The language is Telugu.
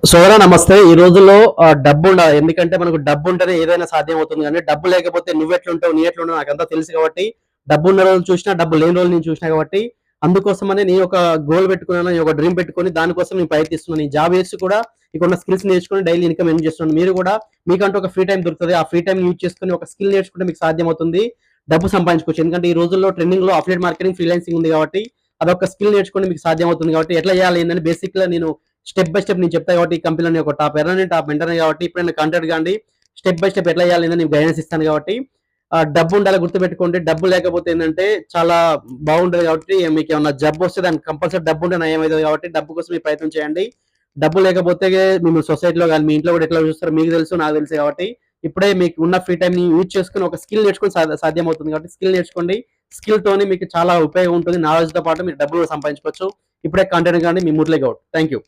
సోదరా నమస్తే. ఈ రోజుల్లో డబ్బు ఉండాలి. ఎందుకంటే మనకు డబ్బు ఉంటేనే ఏదైనా సాధ్యం అవుతుంది. కానీ డబ్బు లేకపోతే నువ్వెట్లుంటావు, నీ ఎట్లుంటావు నాకంతా తెలుసు కాబట్టి, డబ్బు ఉన్న రోజులు చూసినా, డబ్బు లేని రోజులు నేను చూసినా కాబట్టి, అందుకోసమనే నేను ఒక గోల్ పెట్టుకున్నాను. నేను ఒక డ్రీమ్ పెట్టుకొని దానికోసం నేను ప్రయత్నిస్తున్నాను. ఈ జాబ్ చేసి కూడా ఇక్కడున్న స్కిల్స్ నేర్చుకొని డైలీ ఇన్‌కమ్ ఎర్న్ చేస్తున్నాను. మీరు కూడా మీకంటూ ఒక ఫ్రీ టైమ్ దొరుకుతది. ఆ ఫ్రీ టైమ్ యూజ్ చేసుకొని ఒక స్కిల్ నేర్చుకుంటే మీకు సాధ్యమవుతుంది. డబ్బు సంపాదించుకోవచ్చు. ఎందుకంటే ఈ రోజుల్లో ట్రెండింగ్‌లో అఫిలియేట్ మార్కెటింగ్, ఫ్రీలాన్సింగ్ ఉంది కాబట్టి, అదొక స్కిల్ నేర్చుకుంటే మీకు సాధ్యమవుతుంది కాబట్టి, ఎట్లా చేయాలి ఏందని బేసిక్‌గా నేను స్టెప్ బై స్టెప్ నేను చెప్తా కాబట్టి ఈ కంపెనీలో నేను ఒక టాప్ ఎర్రర్‌ని, టాప్ మెంటర్‌ని కాబట్టి ఎప్పుడైనా కాంటాక్ట్ కాండి. స్టెప్ బై స్టెప్ ఎట్లా చేయాలి ఏందని నేను గైడెన్స్ ఇస్తాను కాబట్టి డబ్బు ఉండాలి గుర్తుపెట్టుకోండి. డబ్బు లేకపోతే ఏందంటే చాలా బాగుంటది కాబట్టి మీకేమన్నా జబ్బొస్తే దానికి కంపల్సరీ డబ్బు ఉంటే నయమైతది కాబట్టి డబ్బు కోసం మీరు ప్రయత్నం చేయండి. డబ్బు లేకపోతే మిమ్మల్ని సొసైటీలో గాని, మీ ఇంట్లో కూడా ఎట్లా చూస్తారో మీకు తెలుసు, నాకు తెలుసు కాబట్టి ఇప్పుడే మీకు ఉన్న ఫ్రీ టైమ్‌ని యూజ్ చేసుకొని ఒక స్కిల్ నేర్చుకొని సాధ్యమవుతుంది కాబట్టి స్కిల్ నేర్చుకోండి. స్కిల్‌తోని మీకు చాలా ఉపయోగం ఉంటుంది. నాలెడ్జ్‌తో పాటు మీరు డబ్బులు కూడా సంపాదించుకోవచ్చు. ఇప్పుడే కాంటాక్ట్ కండి. మీ మురళీ గౌడ్. Thank you.